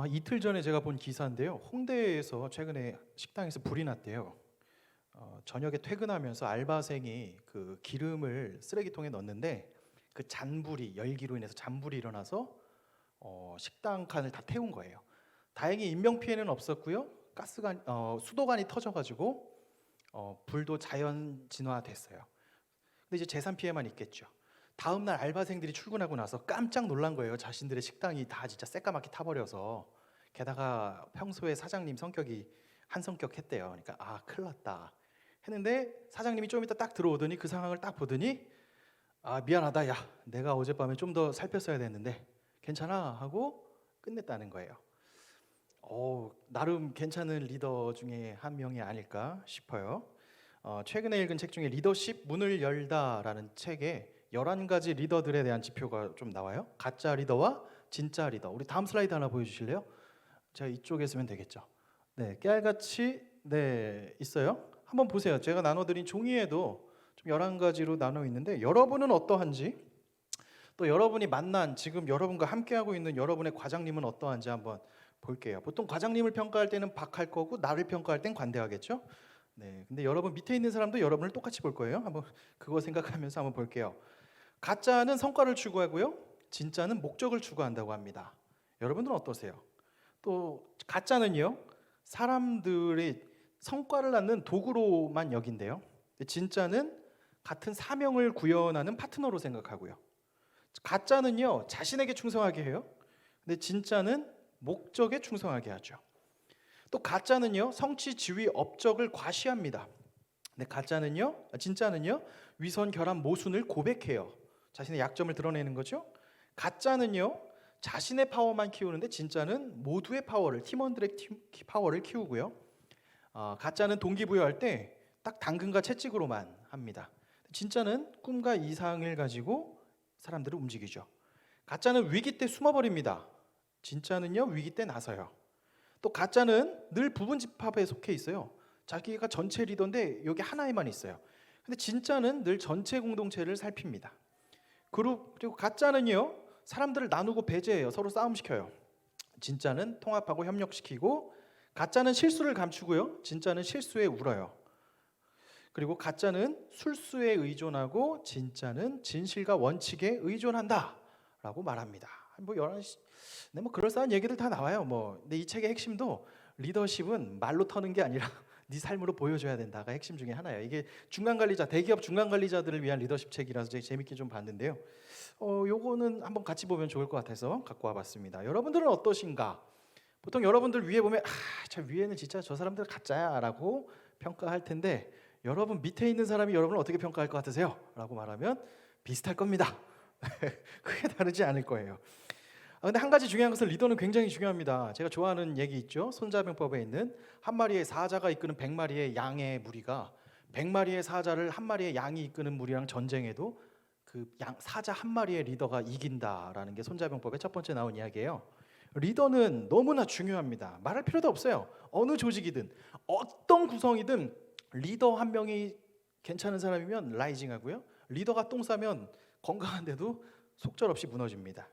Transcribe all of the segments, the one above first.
이틀 전에 제가 본 기사인데요. 홍대에서 최근에 식당에서 불이 났대요. 저녁에 퇴근하면서 알바생이 그 기름을 쓰레기통에 넣었는데 그 잔불이 열기로 인해서 잔불이 일어나서 식당 칸을 다 태운 거예요. 다행히 인명 피해는 없었고요. 수도관이 터져가지고 불도 자연 진화됐어요. 근데 이제 재산 피해만 있겠죠. 다음 날 알바생들이 출근하고 나서 깜짝 놀란 거예요. 자신들의 식당이 다 진짜 새까맣게 타버려서. 게다가 평소에 사장님 성격이 한성격했대요. 그러니까 큰일 났다 했는데, 사장님이 좀 이따 딱 들어오더니 그 상황을 딱 보더니 미안하다, 야 내가 어젯밤에 좀 더 살폈어야 됐는데 괜찮아 하고 끝냈다는 거예요. 나름 괜찮은 리더 중에 한 명이 아닐까 싶어요. 최근에 읽은 책 중에 리더십 문을 열다라는 책에 11가지 리더들에 대한 지표가 좀 나와요. 가짜 리더와 진짜 리더. 우리 다음 슬라이드 하나 보여주실래요? 제가 이쪽에 쓰면 되겠죠. 네, 깨알같이 있어요. 한번 보세요. 제가 나눠드린 종이에도 좀 11가지로 나눠 있는데, 여러분은 어떠한지, 또 여러분이 만난 지금 여러분과 함께하고 있는 여러분의 과장님은 어떠한지 한번 볼게요. 보통 과장님을 평가할 때는 박할 거고, 나를 평가할 땐 관대하겠죠. 네, 근데 여러분 밑에 있는 사람도 여러분을 똑같이 볼 거예요. 한번 그거 생각하면서 한번 볼게요. 가짜는 성과를 추구하고요, 진짜는 목적을 추구한다고 합니다. 여러분들은 어떠세요? 또 가짜는요, 사람들의 성과를 낳는 도구로만 여긴대요. 진짜는 같은 사명을 구현하는 파트너로 생각하고요. 가짜는요, 자신에게 충성하게 해요. 근데 진짜는 목적에 충성하게 하죠. 또 가짜는요, 성취, 지위, 업적을 과시합니다. 근데 진짜는요, 위선, 결함, 모순을 고백해요. 자신의 약점을 드러내는 거죠. 가짜는요, 자신의 파워만 키우는데 진짜는 모두의 파워를, 팀원들의 파워를 키우고요. 가짜는 동기부여할 때 딱 당근과 채찍으로만 합니다. 진짜는 꿈과 이상을 가지고 사람들을 움직이죠. 가짜는 위기 때 숨어버립니다. 진짜는요, 위기 때 나서요. 또 가짜는 늘 부분 집합에 속해 있어요. 자기가 전체 리더인데 여기 하나에만 있어요. 근데 진짜는 늘 전체 공동체를 살핍니다. 그리고 가짜는요, 사람들을 나누고 배제해요. 서로 싸움시켜요. 진짜는 통합하고 협력시키고, 가짜는 실수를 감추고요, 진짜는 실수에 울어요. 그리고 가짜는 술수에 의존하고, 진짜는 진실과 원칙에 의존한다 라고 말합니다. 뭐 11시, 네, 뭐 그럴싸한 얘기들 다 나와요. 근데 이 책의 핵심도, 리더십은 말로 터는 게 아니라 네 삶으로 보여줘야 된다가 핵심 중에 하나예요. 이게 대기업 중간 관리자들을 위한 리더십 책이라서 제가 재밌게 좀 봤는데요. 요거는 한번 같이 보면 좋을 것 같아서 갖고 와봤습니다. 여러분들은 어떠신가? 보통 여러분들 위에 보면 저 위에는 진짜 저 사람들 가짜야 라고 평가할 텐데, 여러분 밑에 있는 사람이 여러분을 어떻게 평가할 것 같으세요? 라고 말하면 비슷할 겁니다. 크게 다르지 않을 거예요. 근데 한 가지 중요한 것은, 리더는 굉장히 중요합니다. 제가 좋아하는 얘기 있죠. 손자병법에 있는 한 마리의 사자가 이끄는 100마리의 양의 무리가 100마리의 사자를 한 마리의 양이 이끄는 무리랑 전쟁해도 그 사자 한 마리의 리더가 이긴다라는 게 손자병법의 첫 번째 나온 이야기예요. 리더는 너무나 중요합니다. 말할 필요도 없어요. 어느 조직이든 어떤 구성이든 리더 한 명이 괜찮은 사람이면 라이징하고요, 리더가 똥 싸면 건강한데도 속절없이 무너집니다.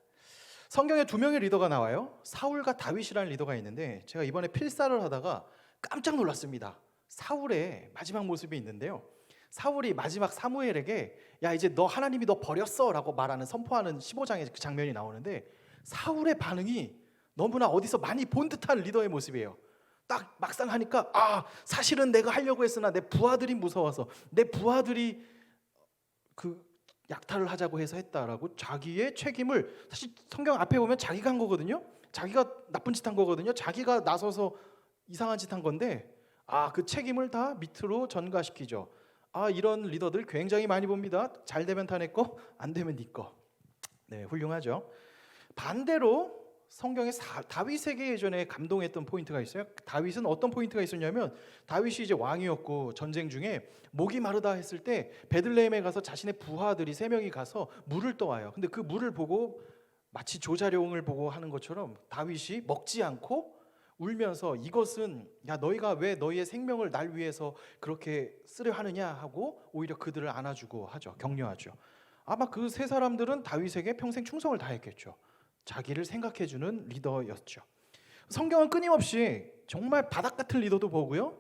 성경에 2명의 리더가 나와요. 사울과 다윗이라는 리더가 있는데, 제가 이번에 필사를 하다가 깜짝 놀랐습니다. 사울의 마지막 모습이 있는데요, 사울이 마지막 사무엘에게 야 이제 하나님이 너 버렸어 라고 말하는, 선포하는 15장의 그 장면이 나오는데, 사울의 반응이 너무나 어디서 많이 본 듯한 리더의 모습이에요. 딱 막상 하니까 사실은 내가 하려고 했으나 내 부하들이 무서워서, 내 부하들이 그 약탈을 하자고 해서 했다라고 자기의 책임을, 사실 성경 앞에 보면 자기가 한 거거든요. 자기가 나쁜 짓 한 거거든요. 자기가 나서서 이상한 짓 한 건데 그 책임을 다 밑으로 전가시키죠. 이런 리더들 굉장히 많이 봅니다. 잘 되면 다 내 거, 안 되면 네 거. 네, 훌륭하죠. 반대로 성경에 다윗에게 예전에 감동했던 포인트가 있어요. 다윗은 어떤 포인트가 있었냐면, 다윗이 이제 왕이었고 전쟁 중에 목이 마르다 했을 때 베들레헴에 가서 자신의 부하들이 3명이 가서 물을 떠와요. 근데 그 물을 보고 마치 조자룡을 보고 하는 것처럼 다윗이 먹지 않고 울면서, 이것은 야 너희가 왜 너희의 생명을 날 위해서 그렇게 쓰려 하느냐 하고 오히려 그들을 안아주고 하죠. 격려하죠. 아마 그 3사람들은 다윗에게 평생 충성을 다했겠죠. 자기를 생각해주는 리더였죠. 성경은 끊임없이 정말 바닥 같은 리더도 보고요,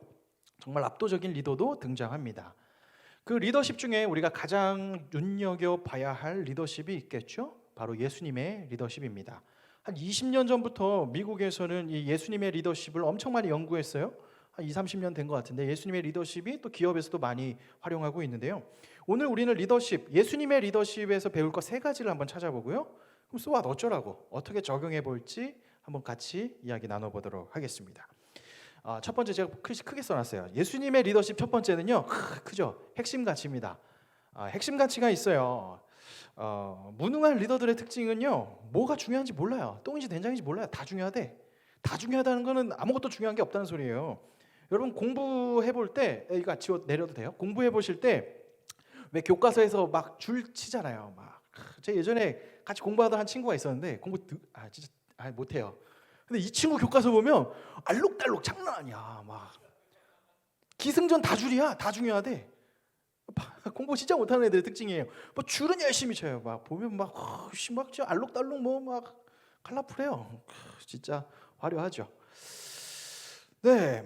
정말 압도적인 리더도 등장합니다. 그 리더십 중에 우리가 가장 눈여겨봐야 할 리더십이 있겠죠? 바로 예수님의 리더십입니다. 한 20년 전부터 미국에서는 이 예수님의 리더십을 엄청 많이 연구했어요. 한 20, 30년 된 것 같은데 예수님의 리더십이 또 기업에서도 많이 활용하고 있는데요. 오늘 우리는 리더십, 예수님의 리더십에서 배울 것 세 가지를 한번 찾아보고요. 그럼 소아 어쩌라고, 어떻게 적용해 볼지 한번 같이 이야기 나눠보도록 하겠습니다. 첫 번째 제가 크게 써놨어요. 예수님의 리더십 첫 번째는요, 크죠? 핵심 가치입니다. 핵심 가치가 있어요. 무능한 리더들의 특징은요, 뭐가 중요한지 몰라요. 똥인지 된장인지 몰라요. 다 중요하대. 다 중요하다는 거는 아무것도 중요한 게 없다는 소리예요. 여러분 공부해 볼 때, 이거 지워 내려도 돼요? 공부해 보실 때 왜 교과서에서 막 줄 치잖아요. 제가 예전에 같이 공부하던 한 친구가 있었는데 진짜 못해요. 근데 이 친구 교과서 보면 알록달록 장난 아니야. 막 기승전 다 줄이야. 다 중요하대. 공부 진짜 못하는 애들의 특징이에요. 뭐 줄은 열심히 쳐요. 막 보면 막 진짜 알록달록 막 컬러풀해요. 진짜 화려하죠. 네,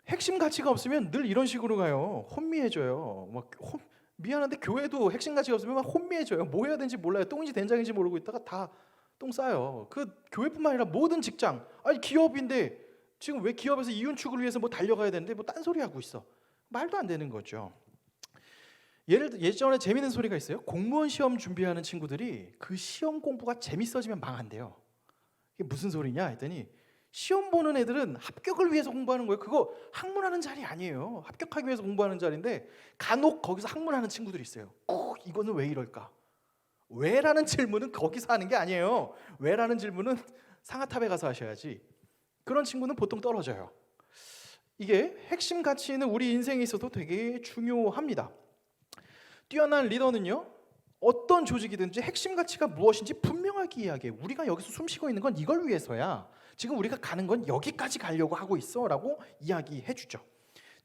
핵심 가치가 없으면 늘 이런 식으로 가요. 혼미해져요. 미안한데 교회도 핵심 가치가 없으면 막 혼미해져요. 뭐 해야 되는지 몰라요. 똥인지 된장인지 모르고 있다가 다 똥 싸요. 그 교회뿐만 아니라 모든 직장, 아니 기업인데 지금 왜 기업에서 이윤축을 위해서 뭐 달려가야 되는데 뭐 딴소리 하고 있어. 말도 안 되는 거죠. 예전에 재밌는 소리가 있어요. 공무원 시험 준비하는 친구들이 그 시험 공부가 재밌어지면 망한대요. 이게 무슨 소리냐 했더니 시험 보는 애들은 합격을 위해서 공부하는 거예요. 그거 학문하는 자리 아니에요. 합격하기 위해서 공부하는 자리인데 간혹 거기서 학문하는 친구들이 있어요. 이거는 왜 이럴까? 왜라는 질문은 거기서 하는 게 아니에요. 왜라는 질문은 상아탑에 가서 하셔야지. 그런 친구는 보통 떨어져요. 이게 핵심 가치는 우리 인생에 있어도 되게 중요합니다. 뛰어난 리더는요, 어떤 조직이든지 핵심 가치가 무엇인지 분명하게 이야기해요. 우리가 여기서 숨쉬고 있는 건 이걸 위해서야. 지금 우리가 가는 건 여기까지 가려고 하고 있어 라고 이야기해 주죠.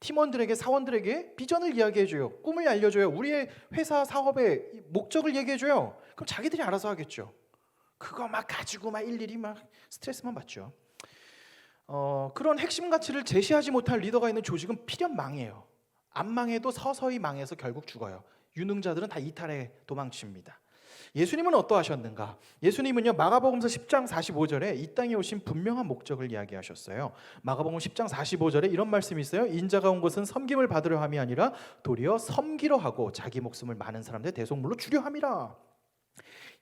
팀원들에게, 사원들에게 비전을 이야기해 줘요. 꿈을 알려줘요. 우리의 회사 사업의 목적을 얘기해 줘요. 그럼 자기들이 알아서 하겠죠. 그거 막 가지고 막 일일이 막 스트레스만 받죠. 그런 핵심 가치를 제시하지 못할 리더가 있는 조직은 필연 망해요. 안 망해도 서서히 망해서 결국 죽어요. 유능자들은 다 이탈해 도망칩니다. 예수님은 어떠하셨는가? 예수님은요, 마가복음서 10장 45절에 이 땅에 오신 분명한 목적을 이야기하셨어요. 마가복음 10장 45절에 이런 말씀이 있어요. 인자가 온 것은 섬김을 받으려 함이 아니라 도리어 섬기려 하고 자기 목숨을 많은 사람들의 대속물로 주려 함이라.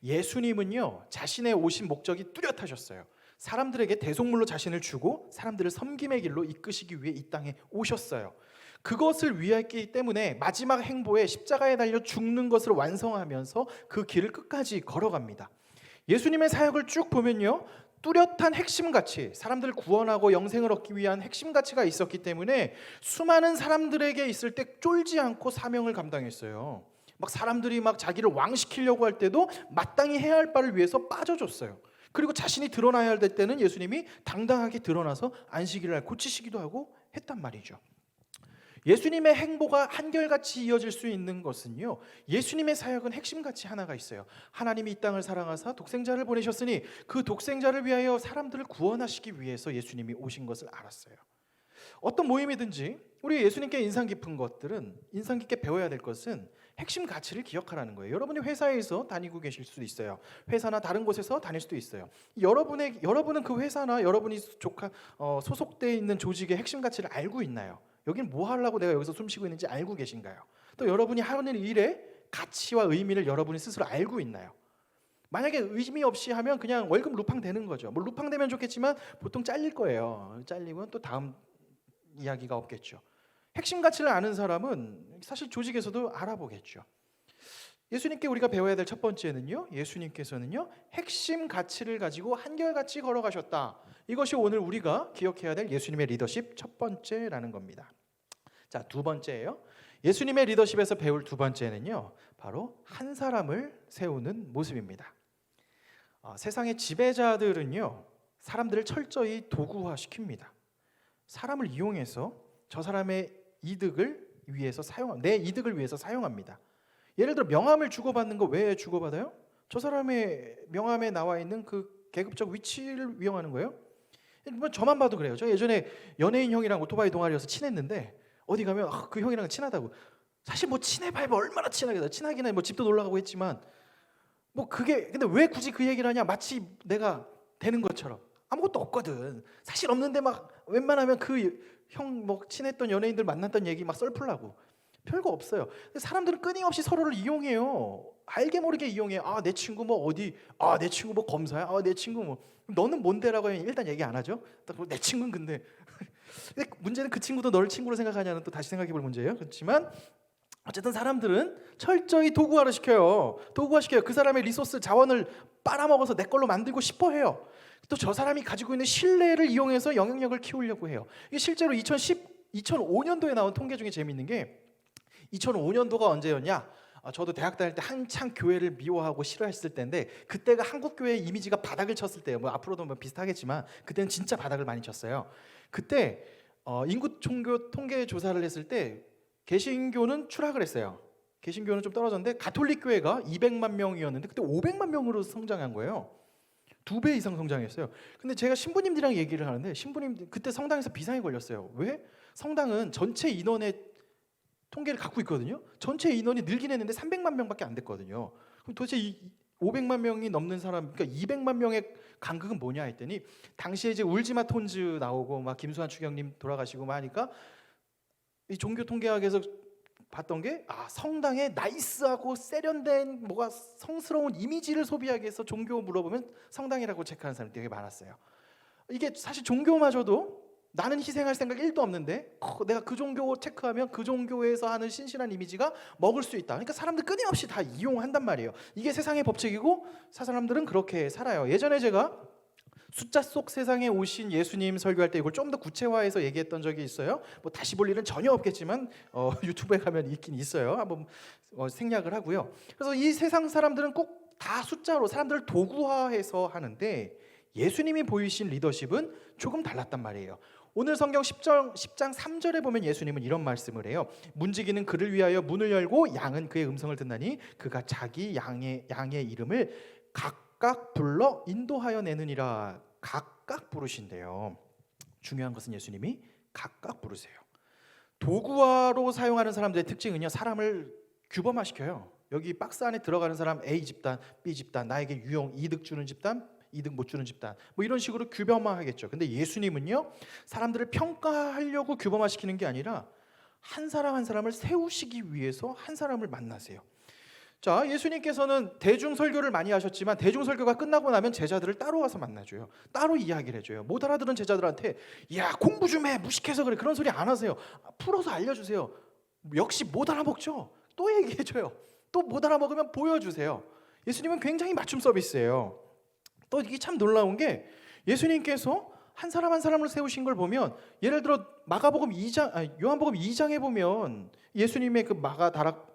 예수님은요, 자신의 오신 목적이 뚜렷하셨어요. 사람들에게 대속물로 자신을 주고 사람들을 섬김의 길로 이끄시기 위해 이 땅에 오셨어요. 그것을 위하기 때문에 마지막 행보에 십자가에 달려 죽는 것을 완성하면서 그 길을 끝까지 걸어갑니다. 예수님의 사역을 쭉 보면요, 뚜렷한 핵심 가치, 사람들을 구원하고 영생을 얻기 위한 핵심 가치가 있었기 때문에 수많은 사람들에게 있을 때 쫄지 않고 사명을 감당했어요. 막 사람들이 막 자기를 왕시키려고 할 때도 마땅히 해야 할 바를 위해서 빠져줬어요. 그리고 자신이 드러나야 할 때는 예수님이 당당하게 드러나서 안식일날 고치시기도 하고 했단 말이죠. 예수님의 행보가 한결같이 이어질 수 있는 것은요, 예수님의 사역은 핵심 가치 하나가 있어요. 하나님이 이 땅을 사랑하사 독생자를 보내셨으니 그 독생자를 위하여 사람들을 구원하시기 위해서 예수님이 오신 것을 알았어요. 어떤 모임이든지 우리 예수님께 인상 깊은 것들은, 인상 깊게 배워야 될 것은 핵심 가치를 기억하라는 거예요. 여러분이 회사에서 다니고 계실 수도 있어요. 회사나 다른 곳에서 다닐 수도 있어요. 여러분은 그 회사나 여러분이 소속되어 있는 조직의 핵심 가치를 알고 있나요? 여기는 뭐 하려고 내가 여기서 숨쉬고 있는지 알고 계신가요? 또 여러분이 하는 일의 가치와 의미를 여러분이 스스로 알고 있나요? 만약에 의미 없이 하면 그냥 월급 루팡 되는 거죠. 뭐 루팡 되면 좋겠지만 보통 잘릴 거예요. 잘리면 또 다음 이야기가 없겠죠. 핵심 가치를 아는 사람은 사실 조직에서도 알아보겠죠. 예수님께 우리가 배워야 될 첫 번째는요, 예수님께서는요, 핵심 가치를 가지고 한결같이 걸어가셨다. 이것이 오늘 우리가 기억해야 될 예수님의 리더십 첫 번째라는 겁니다. 자, 두 번째예요. 예수님의 리더십에서 배울 두 번째는요, 바로 한 사람을 세우는 모습입니다. 세상의 지배자들은요, 사람들을 철저히 도구화시킵니다. 사람을 이용해서 저 사람의 이득을 위해서 내 이득을 위해서 사용합니다. 예를 들어 명함을 주고받는 거 왜 주고받아요? 저 사람의 명함에 나와 있는 그 계급적 위치를 위용하는 거예요. 뭐 저만 봐도 그래요. 저 예전에 연예인 형이랑 오토바이 동아리여서 친했는데 어디 가면 그 형이랑 친하다고. 사실 뭐 친해봐야 뭐 얼마나 친하게 친하긴 해. 뭐 집도 놀러 가고 했지만 뭐 그게 근데 왜 굳이 그 얘기를 하냐? 마치 내가 되는 것처럼. 아무것도 없거든. 사실 없는데 막 웬만하면 그 형 뭐 친했던 연예인들 만났던 얘기 막 썰풀라고. 별거 없어요. 근데 사람들은 끊임없이 서로를 이용해요. 알게 모르게 이용해요. 아, 내 친구 뭐 어디? 아, 내 친구 뭐 검사야? 아, 내 친구 뭐 너는 뭔데라고 하면 일단 얘기 안 하죠. 내 친구는 근데 문제는 그 친구도 너를 친구로 생각하냐는 또 다시 생각해볼 문제예요. 그렇지만 어쨌든 사람들은 철저히 도구화를 시켜요. 도구화시켜요. 그 사람의 리소스 자원을 빨아먹어서 내 걸로 만들고 싶어 해요. 또 저 사람이 가지고 있는 신뢰를 이용해서 영향력을 키우려고 해요. 이게 실제로 2005년도에 나온 통계 중에 재미있는 게 2005년도가 언제였냐? 저도 대학 다닐 때 한창 교회를 미워하고 싫어했을 때인데 그때가 한국 교회의 이미지가 바닥을 쳤을 때예요. 뭐 앞으로도 뭐 비슷하겠지만 그때는 진짜 바닥을 많이 쳤어요. 그때 인구 종교 통계 조사를 했을 때 개신교는 추락을 했어요. 개신교는 좀 떨어졌는데 가톨릭 교회가 200만 명이었는데 그때 500만 명으로 성장한 거예요. 2배 이상 성장했어요. 근데 제가 신부님들이랑 얘기를 하는데 신부님 그때 성당에서 비상이 걸렸어요. 왜? 성당은 전체 인원의 통계를 갖고 있거든요. 전체 인원이 늘긴 했는데 300만 명밖에 안 됐거든요. 그럼 도대체 이 500만 명이 넘는 사람, 그러니까 200만 명의 간극은 뭐냐 했더니 당시에 이제 울지마 톤즈 나오고 막 김수환 추경님 돌아가시고 막 하니까 이 종교 통계학에서 봤던 게 성당에 나이스하고 세련된 뭐가 성스러운 이미지를 소비하기 위해서 종교 물어보면 성당이라고 체크하는 사람이 되게 많았어요. 이게 사실 종교마저도 나는 희생할 생각 1도 없는데 내가 그 종교 체크하면 그 종교에서 하는 신실한 이미지가 먹을 수 있다. 그러니까 사람들 끊임없이 다 이용한단 말이에요. 이게 세상의 법칙이고 사람들은 그렇게 살아요. 예전에 제가 숫자 속 세상에 오신 예수님 설교할 때 이걸 좀 더 구체화해서 얘기했던 적이 있어요. 뭐 다시 볼 일은 전혀 없겠지만 유튜브에 가면 있긴 있어요. 한번 생략을 하고요. 그래서 이 세상 사람들은 꼭 다 숫자로 사람들을 도구화해서 하는데 예수님이 보이신 리더십은 조금 달랐단 말이에요. 오늘 성경 10장 3절에 보면 예수님은 이런 말씀을 해요. 문지기는 그를 위하여 문을 열고 양은 그의 음성을 듣나니 그가 자기 양의 이름을 각각 불러 인도하여 내느니라. 각각 부르신대요. 중요한 것은 예수님이 각각 부르세요. 도구화로 사용하는 사람들의 특징은요, 사람을 규범화시켜요. 여기 박스 안에 들어가는 사람 A 집단, B 집단, 나에게 유용, 이득 주는 집단, 이득 못 주는 집단, 뭐 이런 식으로 규범화하겠죠. 근데 예수님은요, 사람들을 평가하려고 규범화시키는 게 아니라 한 사람 한 사람을 세우시기 위해서 한 사람을 만나세요. 자, 예수님께서는 대중 설교를 많이 하셨지만 대중 설교가 끝나고 나면 제자들을 따로 와서 만나줘요. 따로 이야기를 해줘요. 못 알아들은 제자들한테 야, 공부 좀 해, 무식해서 그래, 그런 소리 안 하세요. 풀어서 알려주세요. 역시 못 알아먹죠. 또 얘기해줘요. 또 못 알아먹으면 보여주세요. 예수님은 굉장히 맞춤 서비스예요. 또 이게 참 놀라운 게 예수님께서 한 사람 한 사람을 세우신 걸 보면, 예를 들어 마가복음 2장, 요한복음 2장에 보면 예수님의 그 마가다락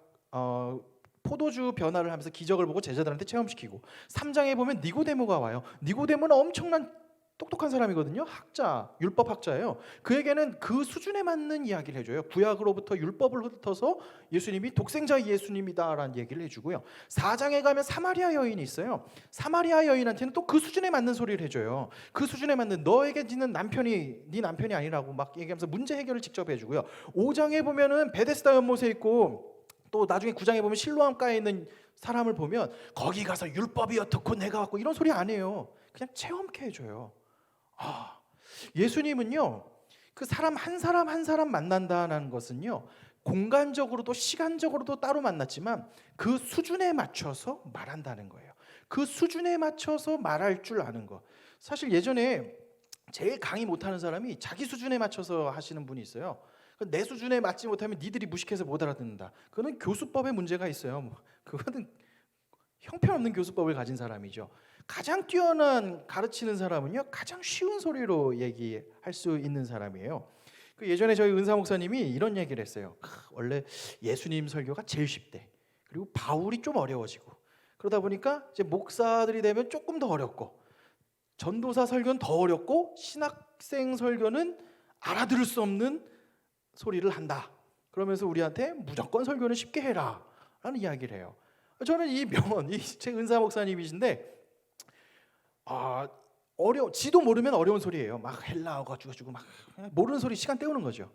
포도주 변화를 하면서 기적을 보고 제자들한테 체험시키고, 3장에 보면 니고데모가 와요. 니고데모는 엄청난 똑똑한 사람이거든요. 학자, 율법학자예요. 그에게는 그 수준에 맞는 이야기를 해줘요. 구약으로부터 율법을 훑어서 예수님이 독생자 예수님이다라는 얘기를 해주고요. 4장에 가면 사마리아 여인이 있어요. 사마리아 여인한테는 또 그 수준에 맞는 소리를 해줘요. 그 수준에 맞는, 너에게 네 남편이 아니라고 막 얘기하면서 문제 해결을 직접 해주고요. 5장에 보면은 베데스다 연못에 있고, 또 나중에 9장에 보면 실로암가에 있는 사람을 보면 거기 가서 율법이 어떻고 내가 왔고 이런 소리 안 해요. 그냥 체험케 해줘요. 예수님은요, 그 사람 한 사람 만난다는 것은요, 공간적으로도 시간적으로도 따로 만났지만 그 수준에 맞춰서 말한다는 거예요. 그 수준에 맞춰서 말할 줄 아는 거. 사실 예전에 제일 강의 못하는 사람이 자기 수준에 맞춰서 하시는 분이 있어요. 내 수준에 맞지 못하면 니들이 무식해서 못 알아듣는다. 그거는 교수법에 문제가 있어요. 그거는 형편없는 교수법을 가진 사람이죠. 가장 뛰어난 가르치는 사람은요, 가장 쉬운 소리로 얘기할 수 있는 사람이에요. 그 예전에 저희 은사 목사님이 이런 얘기를 했어요. 원래 예수님 설교가 제일 쉽대. 그리고 바울이 좀 어려워지고, 그러다 보니까 이제 목사들이 되면 조금 더 어렵고, 전도사 설교는 더 어렵고, 신학생 설교는 알아들을 수 없는 소리를 한다. 그러면서 우리한테 무조건 설교는 쉽게 해라 라는 이야기를 해요. 저는 이 제 은사 목사님이신데 지도 모르면 어려운 소리예요. 막 헬라어가 주고 막 모르는 소리 시간 때우는 거죠.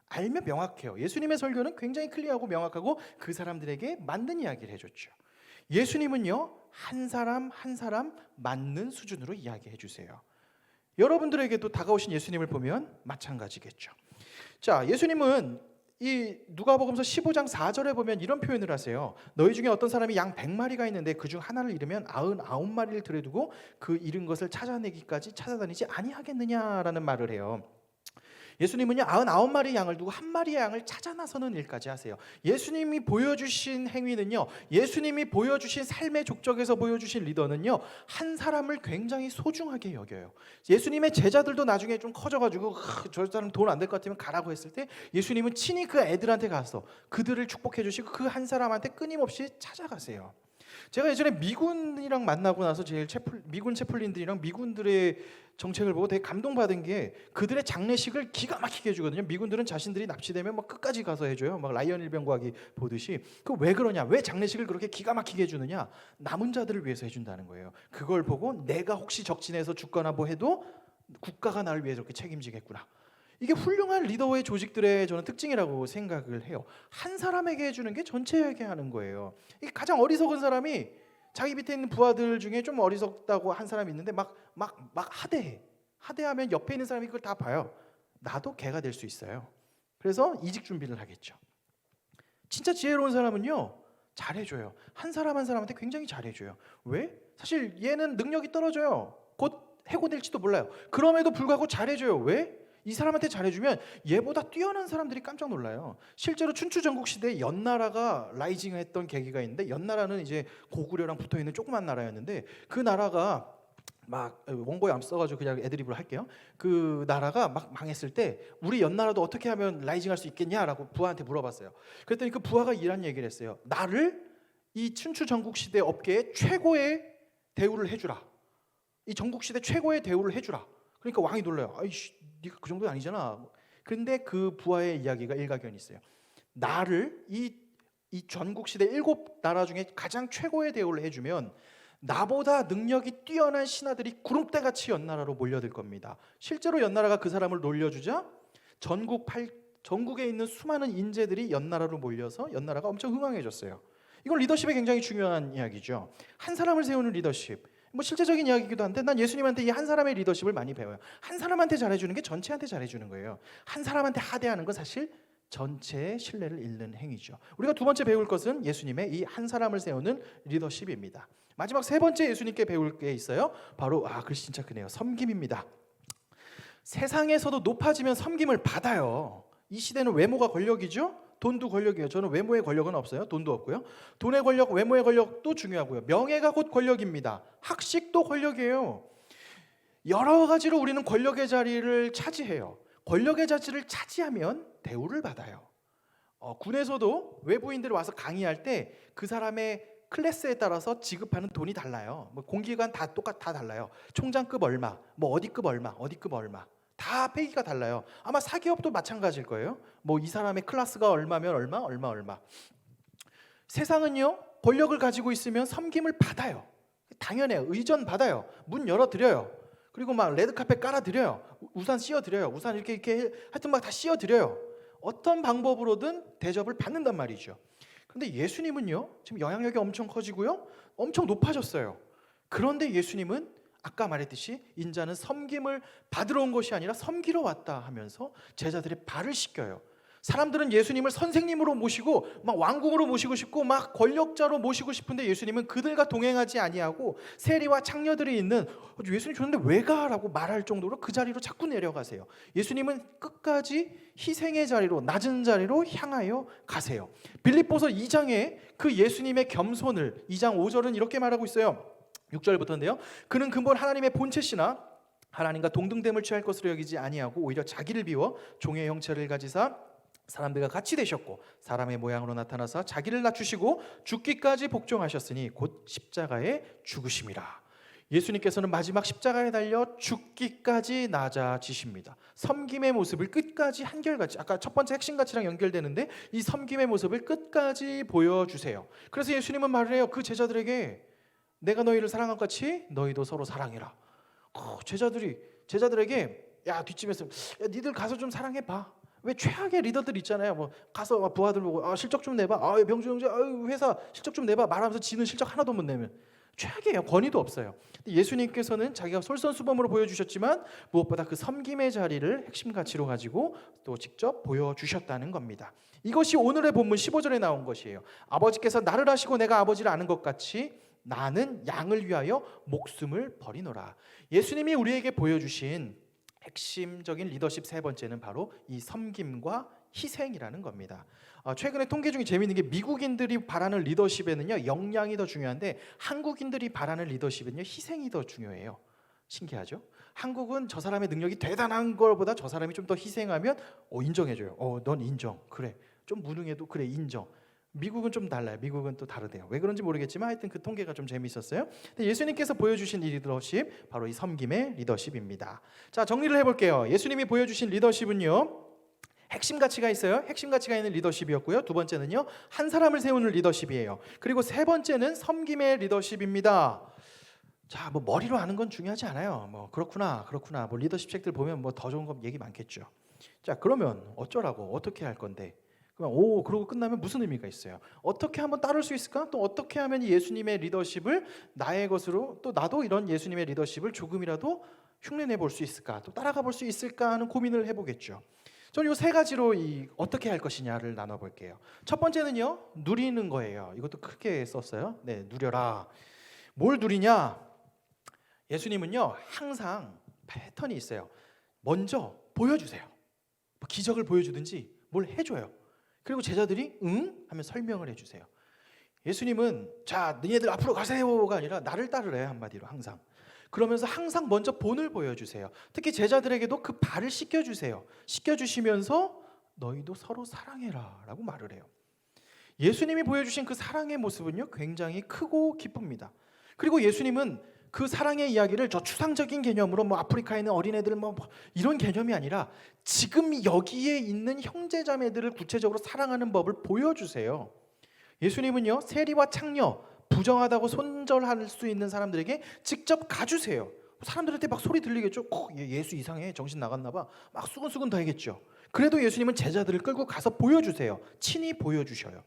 알면 명확해요. 예수님의 설교는 굉장히 클리어하고 명확하고 그 사람들에게 맞는 이야기를 해줬죠. 예수님은요, 한 사람 한 사람 맞는 수준으로 이야기해 주세요. 여러분들에게도 다가오신 예수님을 보면 마찬가지겠죠. 자, 예수님은 이 누가복음서 15장 4절에 보면 이런 표현을 하세요. 너희 중에 어떤 사람이 양 100마리가 있는데 그중 하나를 잃으면 99마리를 들여두고 그 잃은 것을 찾아내기까지 찾아다니지 아니하겠느냐라는 말을 해요. 예수님은요 99마리 양을 두고 한 마리의 양을 찾아 나서는 일까지 하세요. 예수님이 보여주신 행위는요, 예수님이 보여주신 삶의 족적에서 보여주신 리더는요, 한 사람을 굉장히 소중하게 여겨요. 예수님의 제자들도 나중에 좀 커져가지고 저 사람 돈 안 될 것 같으면 가라고 했을 때 예수님은 친히 그 애들한테 가서 그들을 축복해 주시고 그 한 사람한테 끊임없이 찾아가세요. 제가 예전에 미군이랑 만나고 나서 미군 채플린들이랑 미군들의 정책을 보고 되게 감동받은 게 그들의 장례식을 기가 막히게 해주거든요. 미군들은 자신들이 납치되면 막 끝까지 가서 해줘요. 막 라이언 일병과기 보듯이. 그 왜 그러냐? 왜 장례식을 그렇게 기가 막히게 해주느냐? 남은 자들을 위해서 해준다는 거예요. 그걸 보고 내가 혹시 적진해서 죽거나 뭐 해도 국가가 나를 위해서 그렇게 책임지겠구나. 이게 훌륭한 리더의 조직들의 저는 특징이라고 생각을 해요. 한 사람에게 해주는 게 전체에게 하는 거예요. 이게 가장 어리석은 사람이 자기 밑에 있는 부하들 중에 좀 어리석다고 한 사람이 있는데 막 하대하면 옆에 있는 사람이 그걸 다 봐요. 나도 걔가 될 수 있어요. 그래서 이직 준비를 하겠죠. 진짜 지혜로운 사람은요, 잘해줘요. 한 사람 한 사람한테 굉장히 잘해줘요. 왜? 사실 얘는 능력이 떨어져요. 곧 해고될지도 몰라요. 그럼에도 불구하고 잘해줘요. 왜? 이 사람한테 잘해주면 얘보다 뛰어난 사람들이 깜짝 놀라요. 실제로 춘추 전국시대에 연나라가 라이징했던 계기가 있는데, 연나라는 이제 고구려랑 붙어있는 조그만 나라였는데 그 나라가 막 원고에 안 써가지고 그냥 애드립으로 할게요. 그 나라가 막 망했을 때 우리 연나라도 어떻게 하면 라이징할 수 있겠냐라고 부하한테 물어봤어요. 그랬더니 그 부하가 이런 얘기를 했어요. 나를 이 춘추 전국시대 업계에 최고의 대우를 해주라. 이 전국시대 최고의 대우를 해주라. 그러니까 왕이 놀라요. 아이씨, 네가 그 정도는 아니잖아. 그런데 그 부하의 이야기가 일가견이 있어요. 나를 이 전국시대 7나라 중에 가장 최고의 대우를 해주면 나보다 능력이 뛰어난 신하들이 구름대같이 연나라로 몰려들 겁니다. 실제로 연나라가 그 사람을 놀려주자 전국에 있는 수많은 인재들이 연나라로 몰려서 연나라가 엄청 흥왕해졌어요. 이건 리더십에 굉장히 중요한 이야기죠. 한 사람을 세우는 리더십. 뭐 실제적인 이야기이기도 한데 난 예수님한테 이 한 사람의 리더십을 많이 배워요. 한 사람한테 잘해주는 게 전체한테 잘해주는 거예요. 한 사람한테 하대하는 건 사실 전체의 신뢰를 잃는 행위죠. 우리가 두 번째 배울 것은 예수님의 이 한 사람을 세우는 리더십입니다. 마지막 세 번째 예수님께 배울 게 있어요. 바로 글씨 진짜 크네요. 섬김입니다. 세상에서도 높아지면 섬김을 받아요. 이 시대는 외모가 권력이죠. 돈도 권력이에요. 저는 외모의 권력은 없어요. 돈도 없고요. 돈의 권력, 외모의 권력도 중요하고요. 명예가 곧 권력입니다. 학식도 권력이에요. 여러 가지로 우리는 권력의 자리를 차지해요. 권력의 자리를 차지하면 대우를 받아요. 군에서도 외부인들이 와서 강의할 때 그 사람의 클래스에 따라서 지급하는 돈이 달라요. 뭐 공기관 다 달라요. 총장급 얼마, 뭐 어디급 얼마, 어디급 얼마. 다 페이가 달라요. 아마 사기업도 마찬가지일 거예요. 뭐 이 사람의 클래스가 얼마면 얼마. 세상은요, 권력을 가지고 있으면 섬김을 받아요. 당연해요. 의전 받아요. 문 열어드려요. 그리고 막 레드카펫 깔아드려요. 우산 씌워드려요. 우산 이렇게 하여튼 막 다 씌워드려요. 어떤 방법으로든 대접을 받는단 말이죠. 근데 예수님은요, 지금 영향력이 엄청 커지고요, 엄청 높아졌어요. 그런데 예수님은 아까 말했듯이 인자는 섬김을 받으러 온 것이 아니라 섬기러 왔다 하면서 제자들의 발을 씻겨요. 사람들은 예수님을 선생님으로 모시고 막 왕궁으로 모시고 싶고 막 권력자로 모시고 싶은데 예수님은 그들과 동행하지 아니하고 세리와 창녀들이 있는 예수님 좋은데 왜 가라고 말할 정도로 그 자리로 자꾸 내려가세요. 예수님은 끝까지 희생의 자리로, 낮은 자리로 향하여 가세요. 빌립보서 2장에 그 예수님의 겸손을 2장 5절은 이렇게 말하고 있어요. 6절부터인데요. 그는 근본 하나님의 본체시나 하나님과 동등됨을 취할 것으로 여기지 아니하고 오히려 자기를 비워 종의 형체를 가지사 사람들과 같이 되셨고 사람의 모양으로 나타나사 자기를 낮추시고 죽기까지 복종하셨으니 곧 십자가에 죽으심이라. 예수님께서는 마지막 십자가에 달려 죽기까지 낮아지십니다. 섬김의 모습을 끝까지 한결같이, 아까 첫 번째 핵심 가치랑 연결되는데 이 섬김의 모습을 끝까지 보여주세요. 그래서 예수님은 말을 해요. 그 제자들에게 내가 너희를 사랑한 것 같이 너희도 서로 사랑해라. 제자들에게 야 뒷집에서 야, 니들 가서 좀 사랑해 봐. 왜 최악의 리더들 있잖아요. 뭐 가서 막 부하들 보고 실적 좀 내봐. 병주 형제 회사 실적 좀 내봐. 말하면서 지는 실적 하나도 못 내면 최악이에요. 권위도 없어요. 예수님께서는 자기가 솔선수범으로 보여주셨지만 무엇보다 그 섬김의 자리를 핵심 가치로 가지고 또 직접 보여주셨다는 겁니다. 이것이 오늘의 본문 15절에 나온 것이에요. 아버지께서 나를 아시고 내가 아버지를 아는 것 같이 나는 양을 위하여 목숨을 버리노라. 예수님이 우리에게 보여주신 핵심적인 리더십 세 번째는 바로 이 섬김과 희생이라는 겁니다. 최근에 통계 중에 재미있는 게 미국인들이 바라는 리더십에는요 역량이 더 중요한데 한국인들이 바라는 리더십은요 희생이 더 중요해요. 신기하죠? 한국은 저 사람의 능력이 대단한 것보다 저 사람이 좀 더 희생하면 인정해줘요. 넌 인정. 그래. 좀 무능해도 그래 인정. 미국은 좀 달라요. 미국은 또 다르대요. 왜 그런지 모르겠지만 하여튼 그 통계가 좀 재미있었어요. 근데 예수님께서 보여주신 이 리더십 바로 이 섬김의 리더십입니다. 자, 정리를 해볼게요. 예수님이 보여주신 리더십은요 핵심 가치가 있어요. 핵심 가치가 있는 리더십이었고요. 두 번째는요 한 사람을 세우는 리더십이에요. 그리고 세 번째는 섬김의 리더십입니다. 자, 뭐 머리로 아는 건 중요하지 않아요. 뭐 그렇구나. 뭐 리더십 책들 보면 뭐 더 좋은 거 얘기 많겠죠. 자, 그러면 어쩌라고 어떻게 할 건데? 그러고 끝나면 무슨 의미가 있어요? 어떻게 한번 따를 수 있을까? 또 어떻게 하면 예수님의 리더십을 나의 것으로 또 나도 이런 예수님의 리더십을 조금이라도 흉내내 볼 수 있을까? 또 따라가 볼 수 있을까 하는 고민을 해보겠죠. 저는 이 세 가지로 어떻게 할 것이냐를 나눠볼게요. 첫 번째는요 누리는 거예요. 이것도 크게 썼어요. 네, 누려라. 뭘 누리냐? 예수님은요 항상 패턴이 있어요. 먼저 보여주세요. 뭐 기적을 보여주든지 뭘 해줘요. 그리고 제자들이 응? 하면 설명을 해주세요. 예수님은 자 너희들 앞으로 가세요가 아니라 나를 따르래 한마디로 항상. 그러면서 항상 먼저 본을 보여주세요. 특히 제자들에게도 그 발을 씻겨주세요. 씻겨주시면서 너희도 서로 사랑해라 라고 말을 해요. 예수님이 보여주신 그 사랑의 모습은요 굉장히 크고 기쁩니다. 그리고 예수님은 그 사랑의 이야기를 저 추상적인 개념으로 뭐 아프리카에 있는 어린애들 뭐 이런 개념이 아니라 지금 여기에 있는 형제자매들을 구체적으로 사랑하는 법을 보여주세요. 예수님은요 세리와 창녀 부정하다고 손절할 수 있는 사람들에게 직접 가주세요. 사람들한테 막 소리 들리겠죠. 예수 이상해 정신 나갔나 봐. 막 수근수근 더 하겠죠. 그래도 예수님은 제자들을 끌고 가서 보여주세요. 친히 보여주셔요.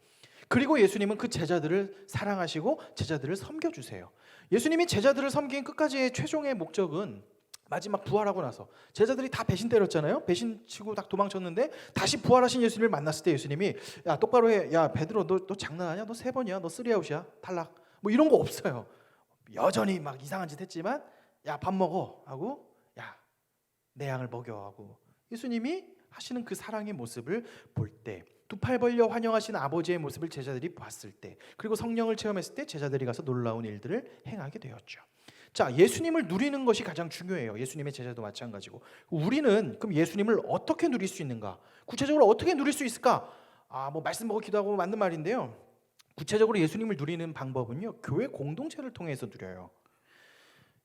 그리고 예수님은 그 제자들을 사랑하시고 제자들을 섬겨주세요. 예수님이 제자들을 섬긴 끝까지의 최종의 목적은 마지막 부활하고 나서 제자들이 다 배신 때렸잖아요. 배신 치고 딱 도망쳤는데 다시 부활하신 예수님을 만났을 때 예수님이 야 똑바로 해. 야 베드로 너 장난하냐? 너 3번이야. 너 3아웃이야. 탈락. 뭐 이런 거 없어요. 여전히 막 이상한 짓 했지만 야 밥 먹어 하고 야 내 양을 먹여 하고 예수님이 하시는 그 사랑의 모습을 볼 때 두 팔 벌려 환영하시는 아버지의 모습을 제자들이 봤을 때 그리고 성령을 체험했을 때 제자들이 가서 놀라운 일들을 행하게 되었죠. 자, 예수님을 누리는 것이 가장 중요해요. 예수님의 제자도 마찬가지고. 우리는 그럼 예수님을 어떻게 누릴 수 있는가? 구체적으로 어떻게 누릴 수 있을까? 뭐 말씀 보고 기도하고 맞는 말인데요. 구체적으로 예수님을 누리는 방법은요. 교회 공동체를 통해서 누려요.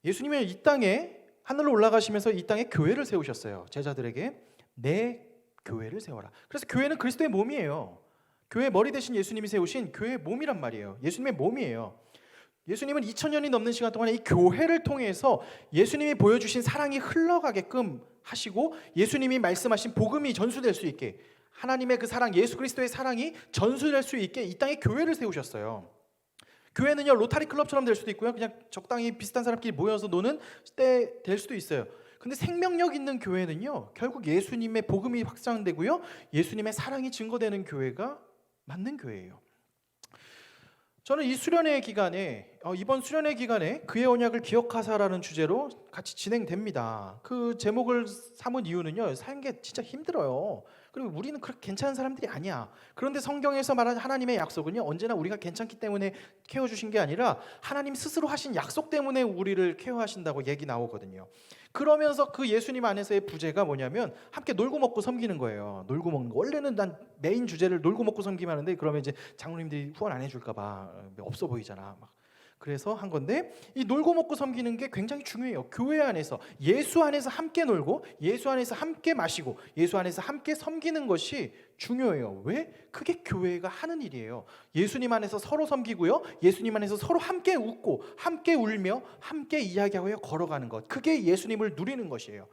예수님은 이 땅에 하늘로 올라가시면서 이 땅에 교회를 세우셨어요. 제자들에게 내 교회를 세워라. 그래서 교회는 그리스도의 몸이에요. 교회 머리 대신 예수님이 세우신 교회의 몸이란 말이에요. 예수님의 몸이에요. 예수님은 2000년이 넘는 시간 동안 이 교회를 통해서 예수님이 보여주신 사랑이 흘러가게끔 하시고 예수님이 말씀하신 복음이 전수될 수 있게 하나님의 그 사랑, 예수 그리스도의 사랑이 전수될 수 있게 이 땅에 교회를 세우셨어요. 교회는요 로타리 클럽처럼 될 수도 있고요. 그냥 적당히 비슷한 사람끼리 모여서 노는 때 될 수도 있어요. 근데 생명력 있는 교회는요 결국 예수님의 복음이 확장되고요 예수님의 사랑이 증거되는 교회가 맞는 교회예요. 저는 이 수련회 기간에 이번 수련회 기간에 그의 언약을 기억하사라는 주제로 같이 진행됩니다. 그 제목을 삼은 이유는요 사는 게 진짜 힘들어요. 그리고 우리는 그렇게 괜찮은 사람들이 아니야. 그런데 성경에서 말하는 하나님의 약속은요 언제나 우리가 괜찮기 때문에 케어주신 게 아니라 하나님 스스로 하신 약속 때문에 우리를 케어하신다고 얘기 나오거든요. 그러면서 그 예수님 안에서의 부제가 뭐냐면 함께 놀고 먹고 섬기는 거예요. 놀고 먹는 거. 원래는 난 메인 주제를 놀고 먹고 섬기면 하는데 그러면 이제 장로님들이 후원 안 해줄까 봐 없어 보이잖아. 막 그래서 한 건데, 이 놀고 먹고 섬기는 게 굉장히 중요해요. 교회 안에서, 예수 안에서 함께 놀고 예수 안에서 함께 마시고 예수 안에서 함께 섬기는 것이 중요해요. 왜? 그게 교회가 하는 일이에요. 예수님 안에서 서로 섬기고요, 예수님 안에서 서로 함께 웃고 함께 울며 함께 이야기하고 걸어가는 것, 그게 예수님을 누리는 것이에요.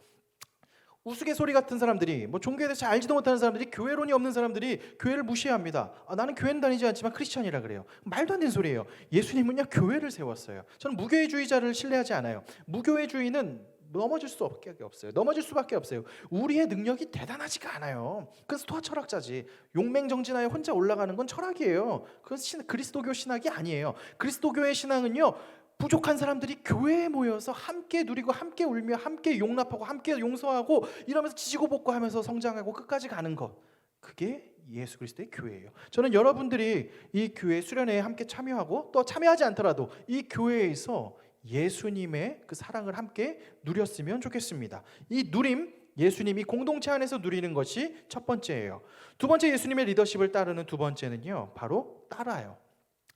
우스갯소리 같은 사람들이, 뭐 종교에 대해서 잘 알지도 못하는 사람들이, 교회론이 없는 사람들이 교회를 무시합니다. 나는 교회는 다니지 않지만 크리스천이라 그래요. 말도 안 되는 소리예요. 예수님은요 교회를 세웠어요. 저는 무교회주의자를 신뢰하지 않아요. 무교회주의는 넘어질 수 없어요. 넘어질 수밖에 없어요. 우리의 능력이 대단하지가 않아요. 그건 스토아 철학자지. 용맹정진하여 혼자 올라가는 건 철학이에요. 그건 그리스도교 신학이 아니에요. 그리스도교의 신앙은요, 부족한 사람들이 교회에 모여서 함께 누리고 함께 울며 함께 용납하고 함께 용서하고 이러면서 지지고 볶고 하면서 성장하고 끝까지 가는 것, 그게 예수 그리스도의 교회예요. 저는 여러분들이 이 교회 수련회에 함께 참여하고 또 참여하지 않더라도 이 교회에서 예수님의 그 사랑을 함께 누렸으면 좋겠습니다. 이 누림, 예수님이 공동체 안에서 누리는 것이 첫 번째예요. 두 번째, 예수님의 리더십을 따르는 두 번째는요, 바로 따라요.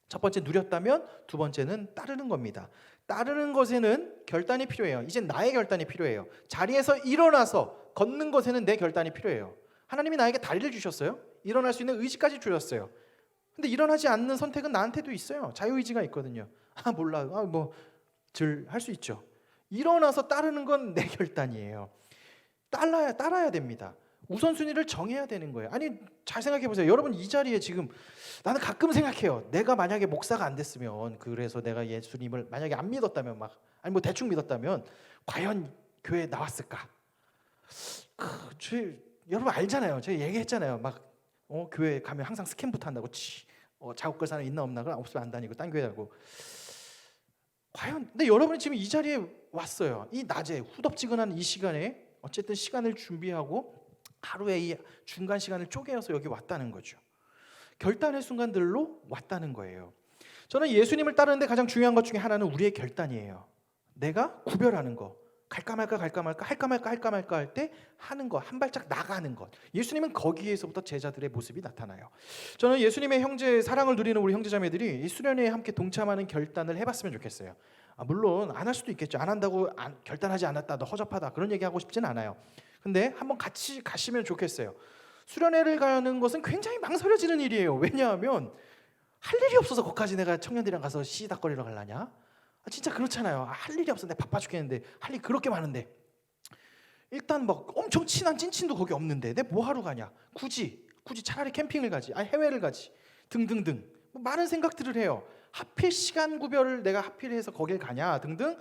첫 번째 누렸다면 두 번째는 따르는 겁니다. 따르는 것에는 결단이 필요해요. 이제 나의 결단이 필요해요. 자리에서 일어나서 걷는 것에는 내 결단이 필요해요. 하나님이 나에게 다리를 주셨어요. 일어날 수 있는 의지까지 주셨어요. 근데 일어나지 않는 선택은 나한테도 있어요. 자유의지가 있거든요. 몰라, 할 수 있죠. 일어나서 따르는 건 내 결단이에요. 따라야 됩니다. 우선순위를 정해야 되는 거예요. 아니, 잘 생각해 보세요. 여러분, 이 자리에 지금 나는 가끔 생각해요. 내가 만약에 목사가 안 됐으면, 그래서 내가 예수님을 만약에 안 믿었다면, 대충 믿었다면 과연 교회에 나왔을까? 여러분 알잖아요. 제가 얘기했잖아요. 교회 가면 항상 스캔부터 한다고. 작업 걸 사람 있나 없나? 그럼 없으면 안 다니고 딴 교회 가고. 과연, 근데 여러분이 지금 이 자리에 왔어요. 이 낮에 후덥지근한 이 시간에 어쨌든 시간을 준비하고 하루에 이 중간 시간을 쪼개서 여기 왔다는 거죠. 결단의 순간들로 왔다는 거예요. 저는 예수님을 따르는데 가장 중요한 것 중에 하나는 우리의 결단이에요. 내가 구별하는 거, 갈까 말까 할까 말까 할 때 하는 거, 한 발짝 나가는 것. 예수님은 거기에서부터 제자들의 모습이 나타나요. 저는 예수님의 형제, 사랑을 누리는 우리 형제자매들이 이 수련회에 함께 동참하는 결단을 해봤으면 좋겠어요. 물론 안 할 수도 있겠죠. 안 한다고 결단하지 않았다, 너 허접하다, 그런 얘기하고 싶진 않아요. 근데 한번 같이 가시면 좋겠어요. 수련회를 가는 것은 굉장히 망설여지는 일이에요. 왜냐하면 할 일이 없어서 거기까지 내가 청년들이랑 가서 시시닥거리러 가려냐? 진짜 그렇잖아요. 할 일이 없어. 내가 바빠 죽겠는데 할 일 그렇게 많은데, 일단 엄청 친한 찐친도 거기 없는데 내가 뭐 하러 가냐? 굳이 차라리 캠핑을 가지, 해외를 가지, 등등등 많은 생각들을 해요. 하필 시간 구별을 내가 하필해서 거길 가냐 등등,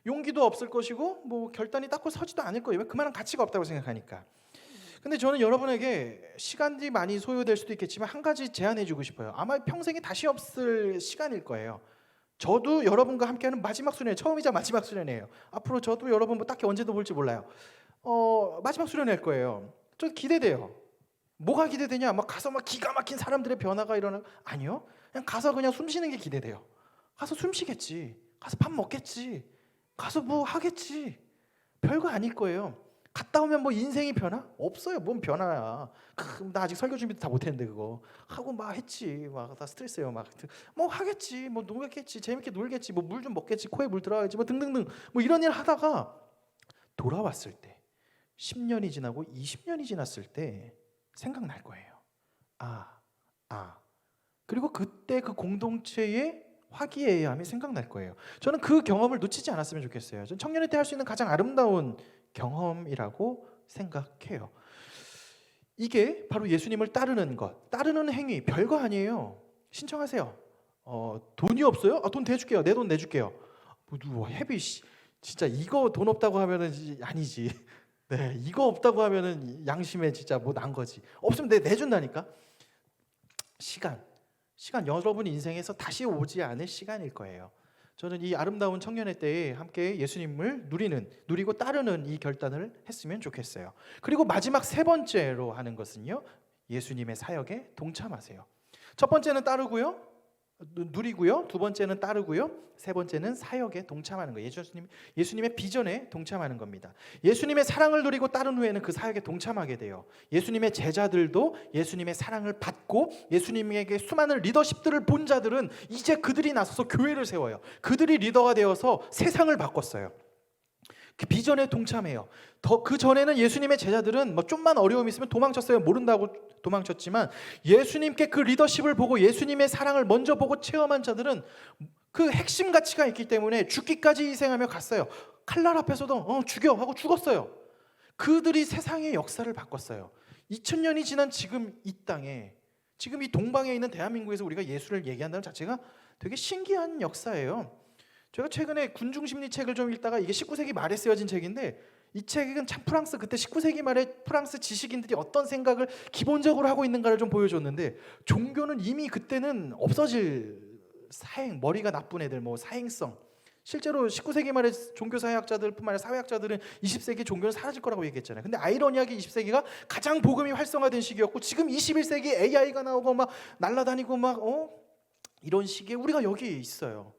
용기도 없을 것이고 결단이 딱고 서지도 않을 거예요. 그만한 가치가 없다고 생각하니까. 근데 저는 여러분에게 시간이 많이 소요될 수도 있겠지만 한 가지 제안해주고 싶어요. 아마 평생에 다시 없을 시간일 거예요. 저도 여러분과 함께하는 마지막 수련회, 처음이자 마지막 수련회예요. 앞으로 저도 여러분 딱히 언제도 볼지 몰라요. 마지막 수련회일 거예요. 저 기대돼요. 뭐가 기대되냐? 가서 기가 막힌 사람들의 변화가 일어나? 아니요. 그냥 가서 그냥 숨 쉬는 게 기대돼요. 가서 숨 쉬겠지. 가서 밥 먹겠지. 가서 뭐 하겠지. 별거 아닐 거예요. 갔다 오면 인생이 변화? 없어요. 뭔 변화야. 나 아직 설교 준비도 다 못했는데 그거 하고 했지. 다 스트레스예요. 하겠지. 놀겠지. 재밌게 놀겠지. 물 좀 먹겠지. 코에 물 들어가겠지. 등등등. 이런 일 하다가 돌아왔을 때 10년이 지나고 20년이 지났을 때 생각날 거예요. 그리고 그때 그 공동체의 화기애애함이 생각날 거예요. 저는 그 경험을 놓치지 않았으면 좋겠어요. 전 청년회 때 할 수 있는 가장 아름다운 경험이라고 생각해요. 이게 바로 예수님을 따르는 것, 따르는 행위. 별거 아니에요. 신청하세요. 돈이 없어요? 돈 대줄게요. 내 돈 내줄게요. 헤비 진짜 이거 돈 없다고 하면은 아니지. 네, 이거 없다고 하면은 양심에 진짜 난 거지. 없으면 내준다니까. 시간 여러분 인생에서 다시 오지 않을 시간일 거예요. 저는 이 아름다운 청년회 때에 함께 예수님을 누리고 따르는 이 결단을 했으면 좋겠어요. 그리고 마지막 세 번째로 하는 것은요, 예수님의 사역에 동참하세요. 첫 번째는 따르고요, 누리고요. 두 번째는 따르고요. 세 번째는 사역에 동참하는 거예요. 예수님의 비전에 동참하는 겁니다. 예수님의 사랑을 누리고 따른 후에는 그 사역에 동참하게 돼요. 예수님의 제자들도 예수님의 사랑을 받고 예수님에게 수많은 리더십들을 본 자들은 이제 그들이 나서서 교회를 세워요. 그들이 리더가 되어서 세상을 바꿨어요. 그 비전에 동참해요. 그 전에는 예수님의 제자들은 뭐 좀만 어려움이 있으면 도망쳤어요. 모른다고 도망쳤지만 예수님께 그 리더십을 보고 예수님의 사랑을 먼저 보고 체험한 자들은 그 핵심 가치가 있기 때문에 죽기까지 희생하며 갔어요. 칼날 앞에서도 죽여 하고 죽었어요. 그들이 세상의 역사를 바꿨어요. 2000년이 지난 지금 이 땅에, 지금 이 동방에 있는 대한민국에서 우리가 예수를 얘기한다는 자체가 되게 신기한 역사예요. 제가 최근에 군중심리 책을 좀 읽다가 이게 19세기 말에 쓰여진 책인데, 이 책은 참 그때 19세기 말에 프랑스 지식인들이 어떤 생각을 기본적으로 하고 있는가를 좀 보여줬는데, 종교는 이미 그때는 없어질 사행, 머리가 나쁜 애들, 뭐 사행성, 실제로 19세기 말에 종교사회학자들뿐만 아니라 사회학자들은 20세기 종교는 사라질 거라고 얘기했잖아요. 근데 아이러니하게 20세기가 가장 복음이 활성화된 시기였고, 지금 21세기 AI가 나오고 막 날아다니고 막 이런 시기에 우리가 여기에 있어요.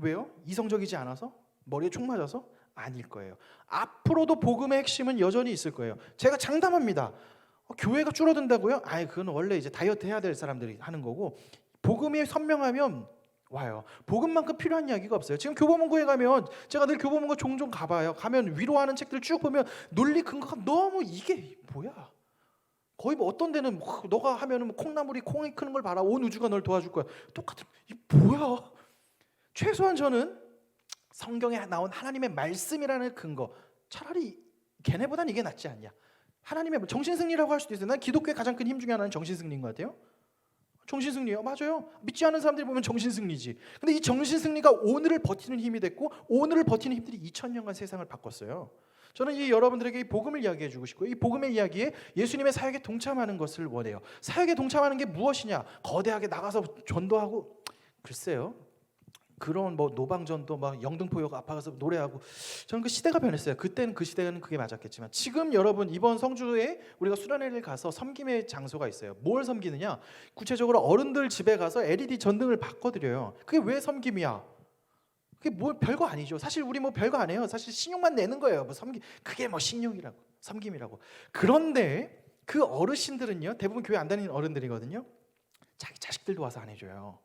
왜요? 이성적이지 않아서? 머리에 총 맞아서? 아닐 거예요. 앞으로도 복음의 핵심은 여전히 있을 거예요. 제가 장담합니다. 교회가 줄어든다고요? 그건 원래 이제 다이어트 해야 될 사람들이 하는 거고, 복음이 선명하면 와요. 복음만큼 필요한 이야기가 없어요. 지금 교보문고에 가면, 제가 늘 교보문고 종종 가봐요. 가면 위로하는 책들 쭉 보면 논리 근거가 너무, 이게 뭐야? 거의 뭐 어떤 데는 너가 하면은 콩나물이 콩이 크는 걸 봐라, 온 우주가 널 도와줄 거야. 똑같은, 이게 뭐야? 최소한 저는 성경에 나온 하나님의 말씀이라는 근거, 차라리 걔네보단 이게 낫지 않냐. 하나님의 정신승리라고 할 수도 있어요. 난 기독교의 가장 큰 힘 중에 하나는 정신승리인 것 같아요. 정신승리요? 맞아요. 믿지 않는 사람들이 보면 정신승리지. 근데 이 정신승리가 오늘을 버티는 힘이 됐고, 오늘을 버티는 힘들이 2000년간 세상을 바꿨어요. 저는 이 여러분들에게 이 복음을 이야기해 주고 싶고요. 이 복음의 이야기에 예수님의 사역에 동참하는 것을 원해요. 사역에 동참하는 게 무엇이냐? 거대하게 나가서 전도하고, 글쎄요. 그런 뭐 노방전도 막 영등포역 앞에서 노래하고, 저는 그 시대가 변했어요. 그때는 그 시대는 그게 맞았겠지만, 지금 여러분 이번 성주에 우리가 수련회를 가서 섬김의 장소가 있어요. 뭘 섬기느냐? 구체적으로 어른들 집에 가서 LED 전등을 바꿔드려요. 그게 왜 섬김이야? 그게 뭐 별거 아니죠. 사실 우리 뭐 별거 안 해요. 사실 신용만 내는 거예요. 뭐 섬김, 그게 뭐 신용이라고, 섬김이라고. 그런데 그 어르신들은요, 대부분 교회 안 다니는 어른들이거든요. 자기 자식들도 와서 안 해줘요.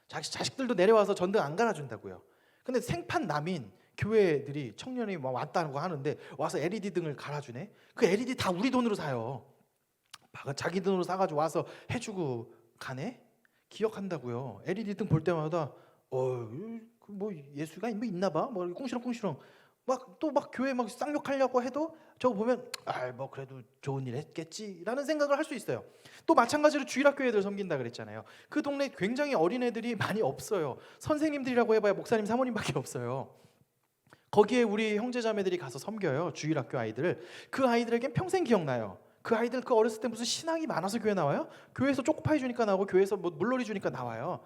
자식들도 내려와서 전등 안 갈아준다고요. 근데 생판 남인 교회들이, 청년이 막 왔다는 거 하는데 와서 LED 등을 갈아주네. 그 LED 다 우리 돈으로 사요. 자기 돈으로 사가지고 와서 해주고 가네. 기억한다고요. LED 등 볼 때마다 뭐 예수가 뭐 있나 봐. 뭐 꿍시렁 막 또 막 교회 막 쌍욕하려고 해도 저거 보면 뭐 그래도 좋은 일 했겠지라는 생각을 할 수 있어요. 또 마찬가지로 주일학교 애들 섬긴다 그랬잖아요. 그 동네 굉장히 어린애들이 많이 없어요. 선생님들이라고 해봐야 목사님 사모님밖에 없어요. 거기에 우리 형제자매들이 가서 섬겨요. 주일학교 아이들을. 그 아이들에겐 평생 기억나요. 그 아이들 그 어렸을 때 무슨 신앙이 많아서 교회 나와요? 교회에서 초코파이 주니까 나오고, 교회에서 뭐 물놀이 주니까 나와요.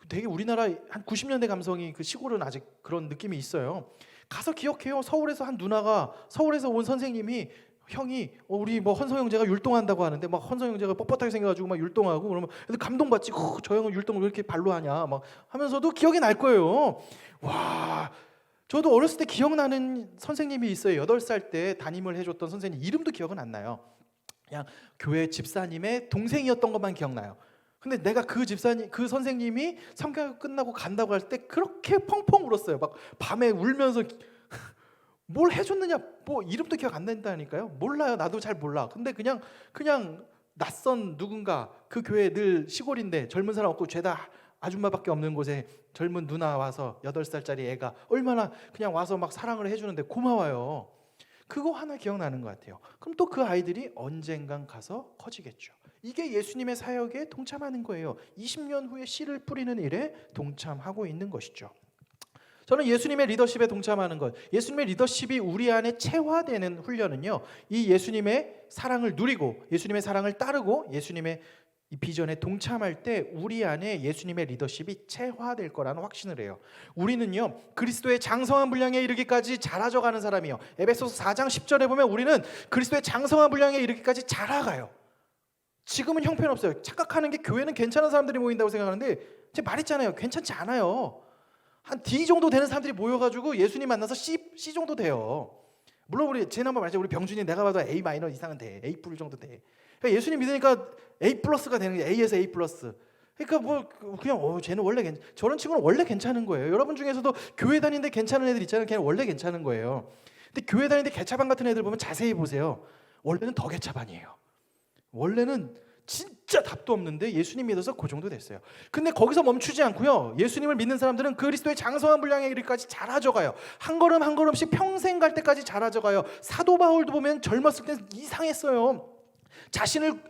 되게 우리나라 한 90년대 감성이, 그 시골은 아직 그런 느낌이 있어요. 가서 기억해요. 서울에서 한 누나가, 서울에서 온 선생님이, 형이 우리 뭐 헌성 형제가 율동한다고 하는데, 막 헌성 형제가 뻣뻣하게 생겨가지고 막 율동하고, 그러면 애들 감동받지. 저 형은 율동을 왜 이렇게 발로 하냐 막 하면서도 기억이 날 거예요. 와, 저도 어렸을 때 기억나는 선생님이 있어요. 8살 때 담임을 해줬던 선생님, 이름도 기억은 안 나요. 그냥 교회 집사님의 동생이었던 것만 기억나요. 근데 내가 그 집사님, 그 선생님이 성경 끝나고 간다고 할 때 그렇게 펑펑 울었어요. 막 밤에 울면서 뭘 해줬느냐, 뭐 이름도 기억 안 난다니까요. 몰라요. 나도 잘 몰라. 근데 그냥 낯선 누군가, 그 교회 늘 시골인데 젊은 사람 없고 죄다 아줌마밖에 없는 곳에 젊은 누나 와서 8살짜리 애가 얼마나 그냥 와서 막 사랑을 해주는데 고마워요. 그거 하나 기억나는 것 같아요. 그럼 또 그 아이들이 언젠간 가서 커지겠죠. 이게 예수님의 사역에 동참하는 거예요. 20년 후에 씨를 뿌리는 일에 동참하고 있는 것이죠. 저는 예수님의 리더십에 동참하는 것, 예수님의 리더십이 우리 안에 체화되는 훈련은요, 이 예수님의 사랑을 누리고 예수님의 사랑을 따르고 예수님의 이 비전에 동참할 때 우리 안에 예수님의 리더십이 체화될 거라는 확신을 해요. 우리는요, 그리스도의 장성한 분량에 이르기까지 자라져가는 사람이요. 에베소서 4장 10절에 보면 우리는 그리스도의 장성한 분량에 이르기까지 자라가요. 지금은 형편없어요. 착각하는 게 교회는 괜찮은 사람들이 모인다고 생각하는데 제가 말했잖아요. 괜찮지 않아요. 한 D 정도 되는 사람들이 모여가지고 예수님 만나서 C 정도 돼요. 물론 우리 지난번 말했죠. 우리 병준이 내가 봐도 A 마이너 이상은 돼. A 플 정도 돼. 그러니까 예수님 믿으니까 A 플러스가 되는 게 A에서 A 플러스. 그러니까 뭐 그냥 쟤는 원래 저런 친구는 원래 괜찮은 거예요. 여러분 중에서도 교회 다니는데 괜찮은 애들 있잖아요. 걔는 원래 괜찮은 거예요. 근데 교회 다니는데 개차반 같은 애들 보면 자세히 보세요. 원래는 더 개차반이에요. 원래는 진짜 답도 없는데 예수님 믿어서 그 정도 됐어요. 근데 거기서 멈추지 않고요. 예수님을 믿는 사람들은 그리스도의 장성한 분량에 이르기까지 자라져가요. 한 걸음 한 걸음씩 평생 갈 때까지 자라져가요. 사도 바울도 보면 젊었을 때 이상했어요. 자신을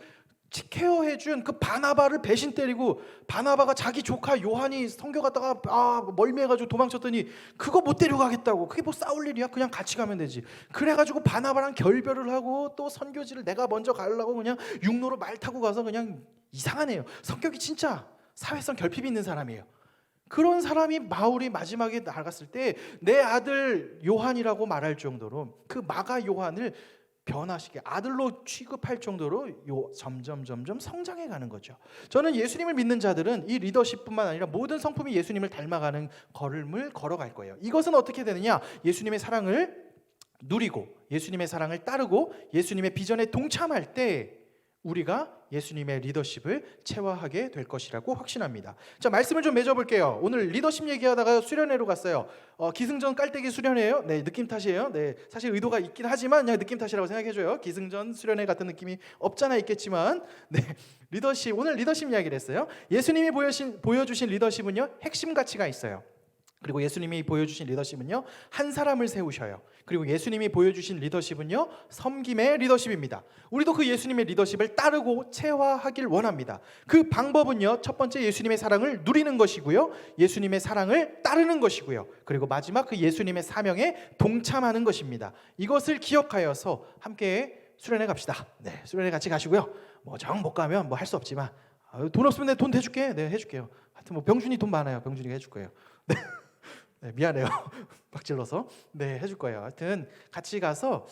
케어해준 그 바나바를 배신 때리고, 바나바가 자기 조카 요한이 선교 갔다가 멀미해가지고 도망쳤더니 그거 못 데려가겠다고. 그게 뭐 싸울 일이야? 그냥 같이 가면 되지. 그래가지고 바나바랑 결별을 하고 또 선교지를 내가 먼저 가려고 그냥 육로로 말 타고 가서 그냥 이상한 애예요. 성격이 진짜 사회성 결핍이 있는 사람이에요. 그런 사람이 바울이 마지막에 나갔을 때 내 아들 요한이라고 말할 정도로 그 마가 요한을 변화시켜 아들로 취급할 정도로 점점 성장해 가는 거죠. 저는 예수님을 믿는 자들은 이 리더십뿐만 아니라 모든 성품이 예수님을 닮아가는 걸음을 걸어갈 거예요. 이것은 어떻게 되느냐? 예수님의 사랑을 누리고 예수님의 사랑을 따르고 예수님의 비전에 동참할 때 우리가 예수님의 리더십을 체화하게 될 것이라고 확신합니다. 자, 말씀을 좀 맺어볼게요. 오늘 리더십 얘기하다가 수련회로 갔어요. 기승전 깔때기 수련회예요. 네, 느낌 탓이에요. 네, 사실 의도가 있긴 하지만 그냥 느낌 탓이라고 생각해줘요. 기승전 수련회 같은 느낌이 없잖아 있겠지만, 네, 리더십, 오늘 리더십 이야기를 했어요. 예수님이 보여주신 리더십은요, 핵심 가치가 있어요. 그리고 예수님이 보여주신 리더십은요, 한 사람을 세우셔요. 그리고 예수님이 보여주신 리더십은요, 섬김의 리더십입니다. 우리도 그 예수님의 리더십을 따르고 체화하길 원합니다. 그 방법은요, 첫 번째 예수님의 사랑을 누리는 것이고요, 예수님의 사랑을 따르는 것이고요, 그리고 마지막 그 예수님의 사명에 동참하는 것입니다. 이것을 기억하여서 함께 수련회 갑시다. 네, 수련회 같이 가시고요. 뭐 정 못 가면 뭐 할 수 없지만 돈 없으면 내가 돈 대줄게. 네, 해줄게요. 하여튼 뭐 병준이 돈 많아요. 병준이가 해줄 거예요. 네. 네, 미안해요. 막 질러서. 네, 해줄 거예요. 하여튼 같이 가서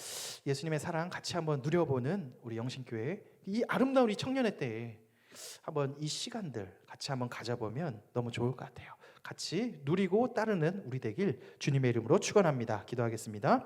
예수님의 사랑 같이 한번 누려보는 우리 영신교회 이 아름다운 이 청년의 때에 한번 이 시간들 같이 한번 가져보면 너무 좋을 것 같아요. 같이 누리고 따르는 우리 되길 주님의 이름으로 축원합니다. 기도하겠습니다.